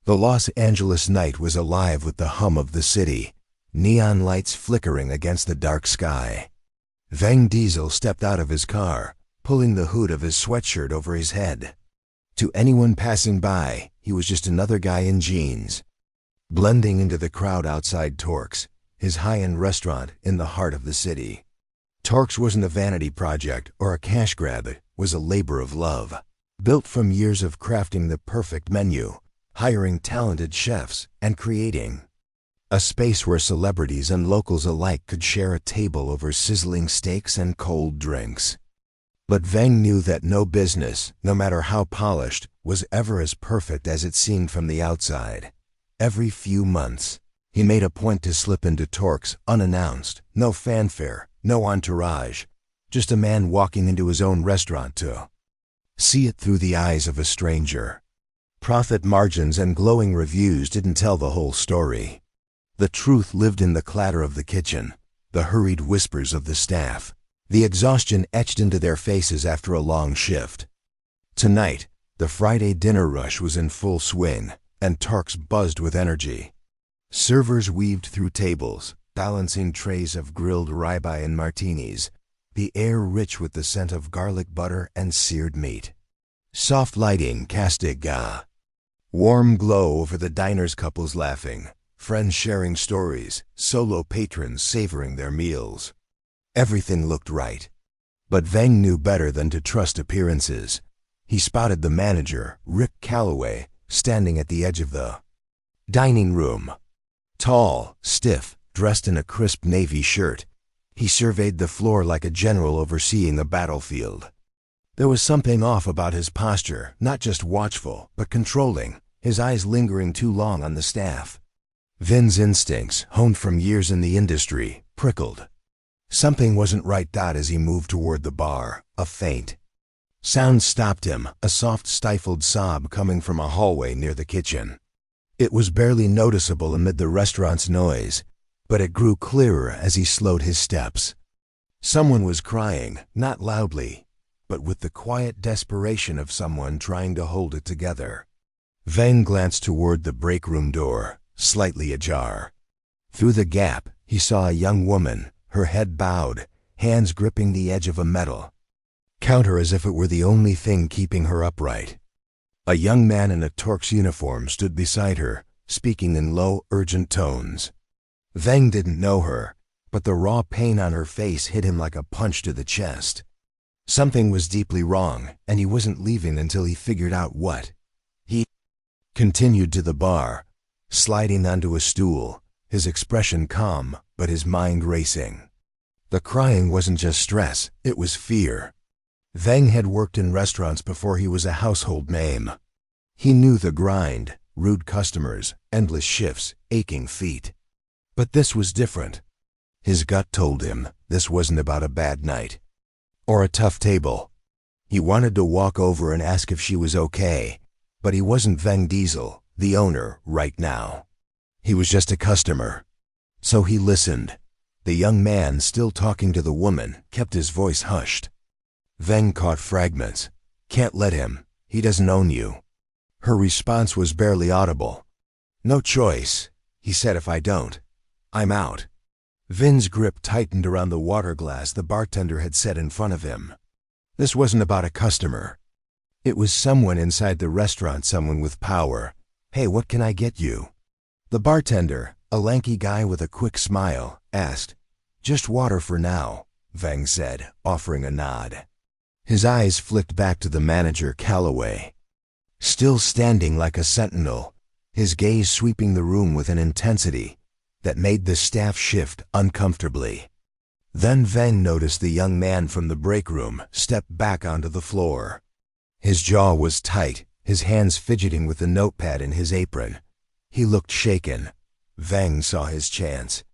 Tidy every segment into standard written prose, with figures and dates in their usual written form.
The Los Angeles night was alive with the hum of the city, neon lights flickering against the dark sky. Vang Diesel stepped out of his car, pulling the hood of his sweatshirt over his head. To anyone passing by, he was just another guy in jeans. Blending into the crowd outside Torque's, his high-end restaurant in the heart of the city. Torque's wasn't a vanity project or a cash grab, it was a labor of love. Built from years of crafting the perfect menu, hiring talented chefs, and creating a space where celebrities and locals alike could share a table over sizzling steaks and cold drinks. But Vang knew that no business, no matter how polished, was ever as perfect as it seemed from the outside. Every few months, he made a point to slip into Torque's unannounced, no fanfare, no entourage, just a man walking into his own restaurant to see it through the eyes of a stranger. Profit margins and glowing reviews didn't tell the whole story. The truth lived in the clatter of the kitchen, the hurried whispers of the staff, the exhaustion etched into their faces after a long shift. Tonight, the Friday dinner rush was in full swing, and Torque's buzzed with energy. Servers weaved through tables, balancing trays of grilled ribeye and martinis, the air rich with the scent of garlic butter and seared meat. Soft lighting cast a warm glow over the diners, couples laughing, friends sharing stories, solo patrons savoring their meals. Everything looked right. But Vang knew better than to trust appearances. He spotted the manager, Rick Calloway, standing at the edge of the dining room. Tall, stiff, dressed in a crisp navy shirt, he surveyed the floor like a general overseeing a battlefield. There was something off about his posture, not just watchful, but controlling, his eyes lingering too long on the staff. Vin's instincts, honed from years in the industry, prickled. Something wasn't right. As he moved toward the bar, a faint sound stopped him, a soft stifled sob coming from a hallway near the kitchen. It was barely noticeable amid the restaurant's noise, but it grew clearer as he slowed his steps. Someone was crying, not loudly, but with the quiet desperation of someone trying to hold it together. Vang glanced toward the break room door, slightly ajar. Through the gap, he saw a young woman, her head bowed, hands gripping the edge of a metal counter as if it were the only thing keeping her upright. A young man in a Torque's uniform stood beside her, speaking in low, urgent tones. Vang didn't know her, but the raw pain on her face hit him like a punch to the chest. Something was deeply wrong, and he wasn't leaving until he figured out what. He continued to the bar, sliding onto a stool, his expression calm, but his mind racing. The crying wasn't just stress, it was fear. Vang had worked in restaurants before he was a household name. He knew the grind, rude customers, endless shifts, aching feet. But this was different. His gut told him this wasn't about a bad night or a tough table. He wanted to walk over and ask if she was okay, but he wasn't Vang Diesel, the owner, right now. He was just a customer. So he listened. The young man, still talking to the woman, kept his voice hushed. Vang caught fragments. "Can't let him. He doesn't own you." Her response was barely audible. "No choice," he said. "If I don't, I'm out." Vin's grip tightened around the water glass the bartender had set in front of him. This wasn't about a customer. It was someone inside the restaurant, someone with power. "Hey, what can I get you?" The bartender, a lanky guy with a quick smile, asked. "Just water for now," Vang said, offering a nod. His eyes flicked back to the manager, Calloway. Still standing like a sentinel, his gaze sweeping the room with an intensity that made the staff shift uncomfortably. Then Vang noticed the young man from the break room step back onto the floor. His jaw was tight, his hands fidgeting with the notepad in his apron. He looked shaken. Vang saw his chance.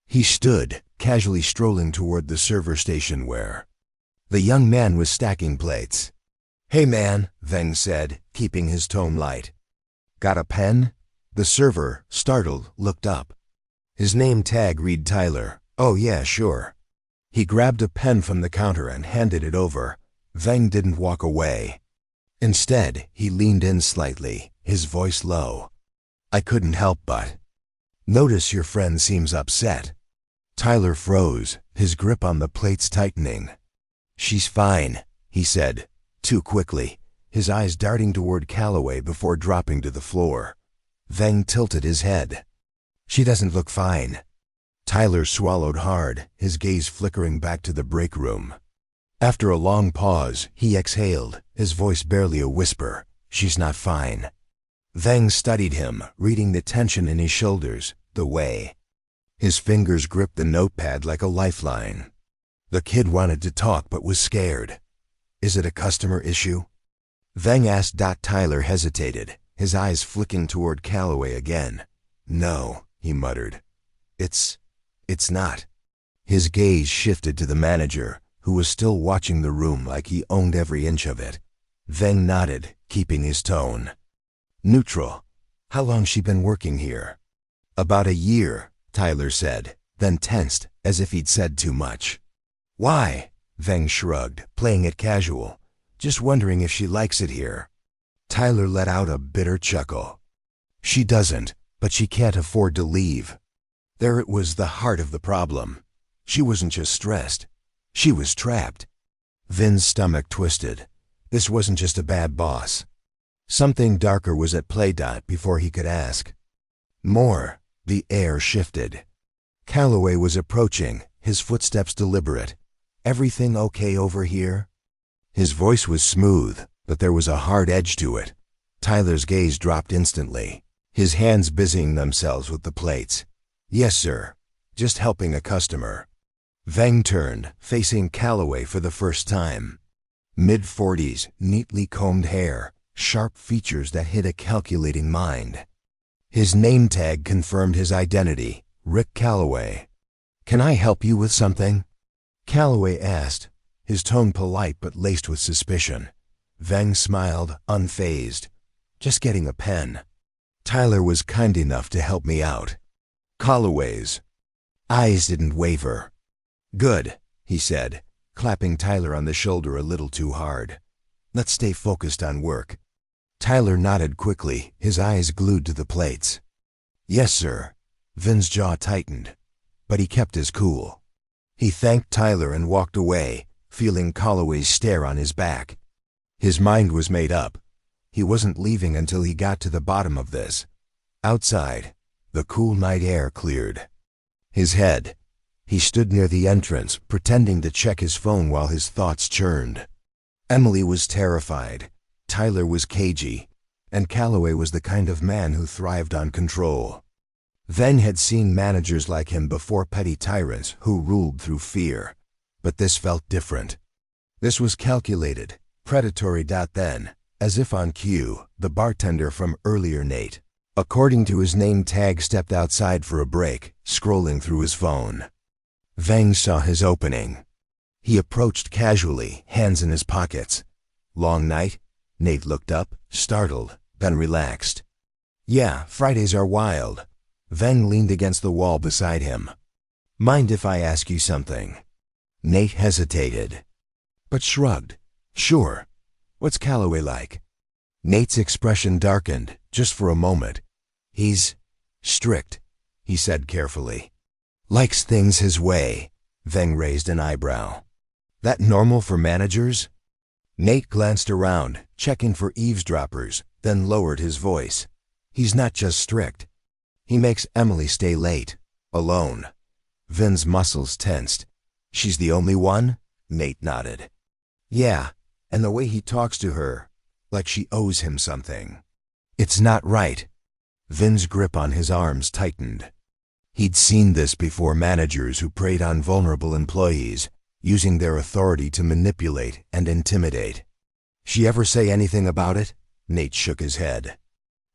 He stood, casually strolling toward the server station where the young man was stacking plates. "Hey man," Vang said, keeping his tone light. "Got a pen?" The server, startled, looked up. His name tag read Tyler. "Oh yeah, sure." He grabbed a pen from the counter and handed it over. Vang didn't walk away. Instead, he leaned in slightly, his voice low. I couldn't help but notice your friend seems upset. Tyler froze, his grip on the plates tightening. She's fine, he said, too quickly, his eyes darting toward Calloway before dropping to the floor. Veng tilted his head. She doesn't look fine. Tyler swallowed hard, his gaze flickering back to the break room. After a long pause, he exhaled, his voice barely a whisper. She's not fine. Veng studied him, reading the tension in his shoulders, the way his fingers gripped the notepad like a lifeline. The kid wanted to talk but was scared. Is it a customer issue? Veng asked. Tyler hesitated, his eyes flicking toward Calloway again. No, he muttered. It's not. His gaze shifted to the manager, who was still watching the room like he owned every inch of it. Veng nodded, keeping his tone neutral. How long's she been working here? About a year, Tyler said, then tensed, as if he'd said too much. Why? Veng shrugged, playing it casual. Just wondering if she likes it here. Tyler let out a bitter chuckle. She doesn't, but she can't afford to leave. There it was, the heart of the problem. She wasn't just stressed. She was trapped. Vin's stomach twisted. This wasn't just a bad boss. Something darker was at play. Before he could ask more, the air shifted. Calloway was approaching, his footsteps deliberate. Everything okay over here? His voice was smooth, but there was a hard edge to it. Tyler's gaze dropped instantly, his hands busying themselves with the plates. Yes, sir. Just helping a customer. Veng turned, facing Calloway for the first time. Mid-40s, neatly combed hair, sharp features that hid a calculating mind. His name tag confirmed his identity, Rick Calloway. Can I help you with something? Calloway asked, his tone polite but laced with suspicion. Veng smiled, unfazed. Just getting a pen. Tyler was kind enough to help me out. Calloway's eyes didn't waver. Good, he said, clapping Tyler on the shoulder a little too hard. Let's stay focused on work. Tyler nodded quickly, his eyes glued to the plates. Yes, sir. Vin's jaw tightened, but he kept his cool. He thanked Tyler and walked away, feeling Calloway's stare on his back. His mind was made up. He wasn't leaving until he got to the bottom of this. Outside, the cool night air cleared. He stood near the entrance, pretending to check his phone while his thoughts churned. Emily was terrified. Tyler was cagey, and Calloway was the kind of man who thrived on control. Veng had seen managers like him before, petty tyrants who ruled through fear. But this felt different. This was calculated, predatory. Then, as if on cue, the bartender from earlier, Nate, according to his name tag, stepped outside for a break, scrolling through his phone. Veng saw his opening. He approached casually, hands in his pockets. Long night? Nate looked up, startled, then relaxed. Yeah, Fridays are wild. Veng leaned against the wall beside him. Mind if I ask you something? Nate hesitated, but shrugged. Sure. What's Calloway like? Nate's expression darkened, just for a moment. He's strict, he said carefully. Likes things his way. Veng raised an eyebrow. That normal for managers? Nate glanced around, checking for eavesdroppers, then lowered his voice. He's not just strict. He makes Emily stay late, alone. Vin's muscles tensed. She's the only one? Nate nodded. Yeah, and the way he talks to her, like she owes him something. It's not right. Vin's grip on his arms tightened. He'd seen this before, managers who preyed on vulnerable employees, using their authority to manipulate and intimidate. She ever say anything about it? Nate shook his head.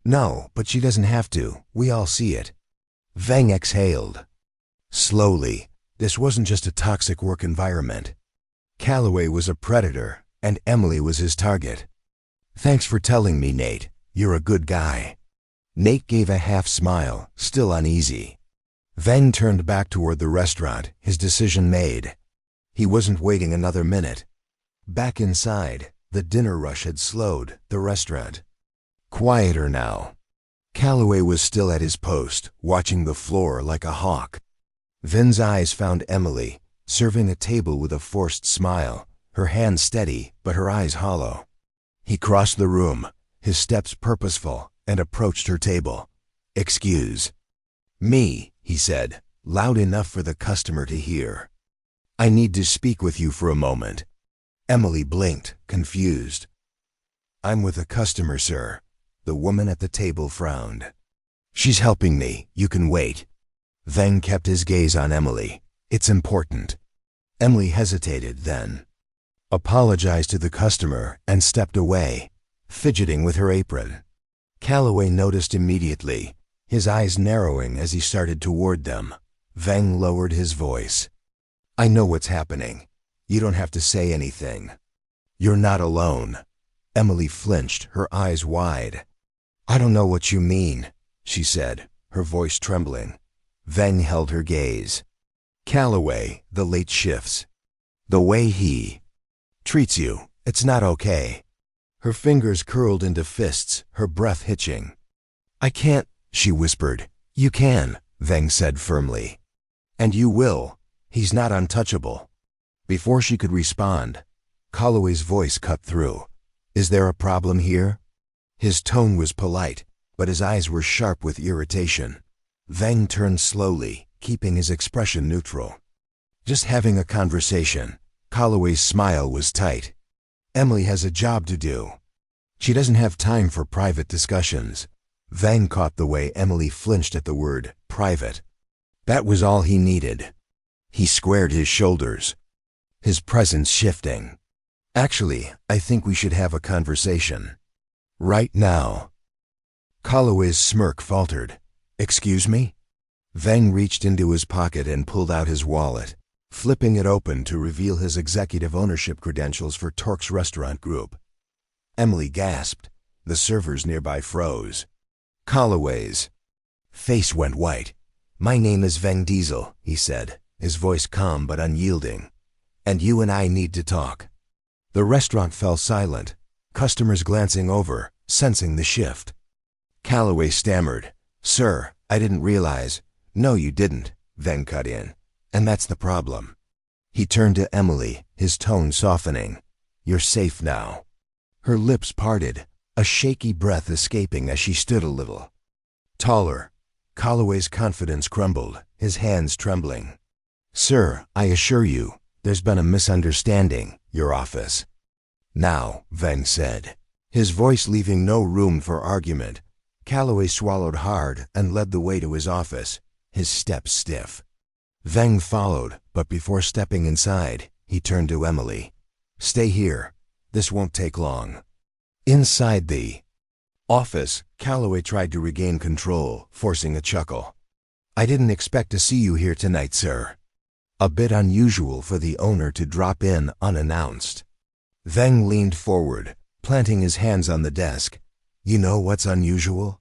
No, but she doesn't have to. We all see it. Veng exhaled. Slowly, this wasn't just a toxic work environment. Calloway was a predator, and Emily was his target. Thanks for telling me, Nate. You're a good guy. Nate gave a half smile, still uneasy. Veng turned back toward the restaurant, his decision made. He wasn't waiting another minute. Back inside, the dinner rush had slowed, the restaurant quieter now. Calloway was still at his post, watching the floor like a hawk. Vin's eyes found Emily, serving a table with a forced smile, her hand steady but her eyes hollow. He crossed the room, his steps purposeful, and approached her table. "Excuse me," he said, loud enough for the customer to hear. "I need to speak with you for a moment." Emily blinked, confused. "I'm with a customer, sir." The woman at the table frowned. "She's helping me. You can wait." Vang kept his gaze on Emily. "It's important." Emily hesitated, then apologized to the customer and stepped away, fidgeting with her apron. Calloway noticed immediately, his eyes narrowing as he started toward them. Vang lowered his voice. "I know what's happening. You don't have to say anything. You're not alone." Emily flinched, her eyes wide. "I don't know what you mean," she said, her voice trembling. Vang held her gaze. "Calloway, the late shifts. The way he treats you, it's not okay." Her fingers curled into fists, her breath hitching. "I can't," she whispered. "You can," Vang said firmly. "And you will. He's not untouchable." Before she could respond, Calloway's voice cut through. "Is there a problem here?" His tone was polite, but his eyes were sharp with irritation. Vang turned slowly, keeping his expression neutral. "Just having a conversation." Calloway's smile was tight. "Emily has a job to do. She doesn't have time for private discussions." Vang caught the way Emily flinched at the word private. That was all he needed. He squared his shoulders, his presence shifting. "Actually, I think we should have a conversation. Right now." Calloway's smirk faltered. "Excuse me?" Vang reached into his pocket and pulled out his wallet, flipping it open to reveal his executive ownership credentials for Torque's Restaurant Group. Emily gasped. The servers nearby froze. Calloway's face went white. "My name is Vang Diesel," he said, his voice calm but unyielding. "And you and I need to talk." The restaurant fell silent, customers glancing over, sensing the shift. Calloway stammered. "Sir, I didn't realize." "No, you didn't," Vang cut in. "And that's the problem." He turned to Emily, his tone softening. "You're safe now." Her lips parted, a shaky breath escaping as she stood a little taller. Calloway's confidence crumbled, his hands trembling. "Sir, I assure you, there's been a misunderstanding. Your office." "Now," Vang said, his voice leaving no room for argument. Calloway swallowed hard and led the way to his office, his steps stiff. Vang followed, but before stepping inside, he turned to Emily. "Stay here. This won't take long." Inside the office, Calloway tried to regain control, forcing a chuckle. "I didn't expect to see you here tonight, sir." A bit unusual for the owner to drop in unannounced. Vang leaned forward, planting his hands on the desk. "You know what's unusual?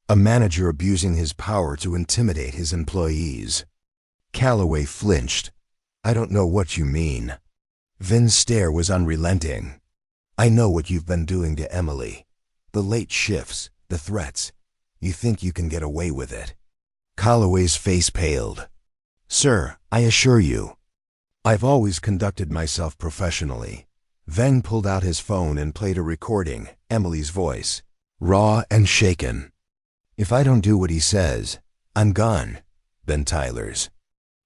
A manager abusing his power to intimidate his employees." Calloway flinched. "I don't know what you mean." Vin's stare was unrelenting. "I know what you've been doing to Emily. The late shifts, the threats. You think you can get away with it." Calloway's face paled. "Sir, I assure you, I've always conducted myself professionally." Vang pulled out his phone and played a recording, Emily's voice, raw and shaken. "If I don't do what he says, I'm gone." Then Tyler's.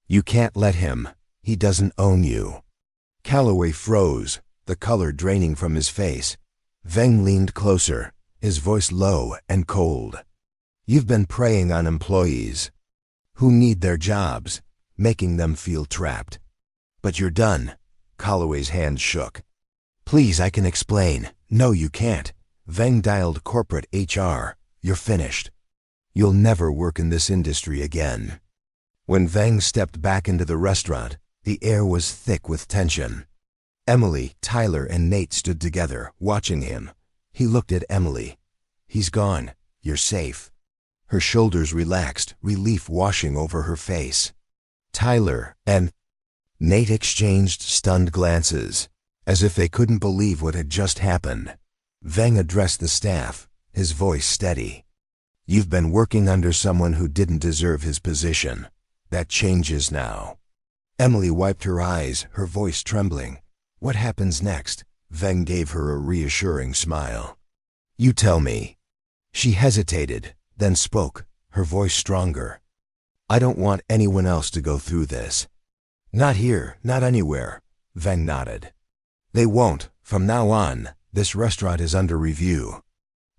"You can't let him. He doesn't own you." Calloway froze, the color draining from his face. Vang leaned closer, his voice low and cold. "You've been preying on employees who need their jobs, making them feel trapped. But you're done." Calloway's hand shook. "Please, I can explain." "No, you can't." Vang dialed corporate HR. "You're finished. You'll never work in this industry again." When Vang stepped back into the restaurant, the air was thick with tension. Emily, Tyler, and Nate stood together, watching him. He looked at Emily. "He's gone. You're safe." Her shoulders relaxed, relief washing over her face. Tyler and Nate exchanged stunned glances, as if they couldn't believe what had just happened. Vang addressed the staff, his voice steady. You've been working under someone who didn't deserve his position. That changes now. Emily wiped her eyes, her voice trembling. What happens next? Veng gave her a reassuring smile. You tell me. She hesitated, then spoke, her voice stronger. I don't want anyone else to go through this. Not here, not anywhere. Veng nodded. They won't. From now on, this restaurant is under review.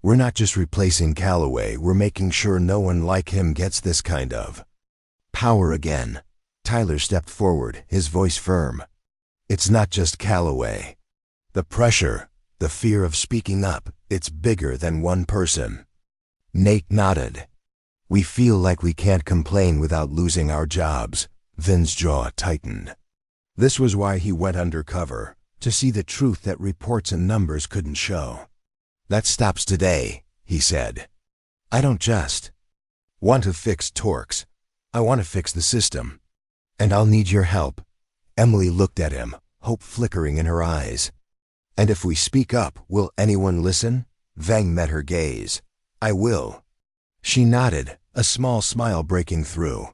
We're not just replacing Calloway, we're making sure no one like him gets this kind of power again. Tyler stepped forward, his voice firm. It's not just Calloway. The pressure, the fear of speaking up, it's bigger than one person. Nate nodded. We feel like we can't complain without losing our jobs. Vin's jaw tightened. This was why he went undercover, to see the truth that reports and numbers couldn't show. That stops today, he said. I don't just want to fix Torx. I want to fix the system. And I'll need your help. Emily looked at him, hope flickering in her eyes. And if we speak up, will anyone listen? Veng met her gaze. I will. She nodded, a small smile breaking through.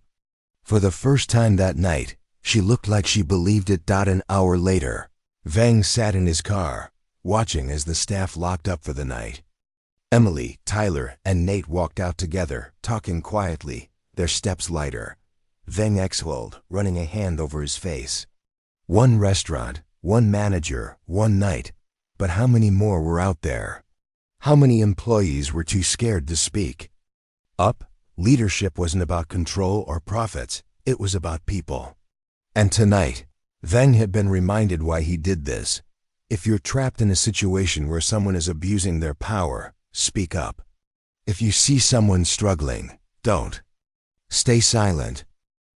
For the first time that night, she looked like she believed it. An hour later, Veng sat in his car, watching as the staff locked up for the night. Emily, Tyler, and Nate walked out together, talking quietly, their steps lighter. Veng exhaled, running a hand over his face. One restaurant, one manager, one night. But how many more were out there? How many employees were too scared to speak up? Leadership wasn't about control or profits, it was about people. And tonight, Veng had been reminded why he did this. If you're trapped in a situation where someone is abusing their power, speak up. If you see someone struggling, don't stay silent.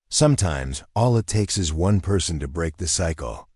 Sometimes, all it takes is one person to break the cycle.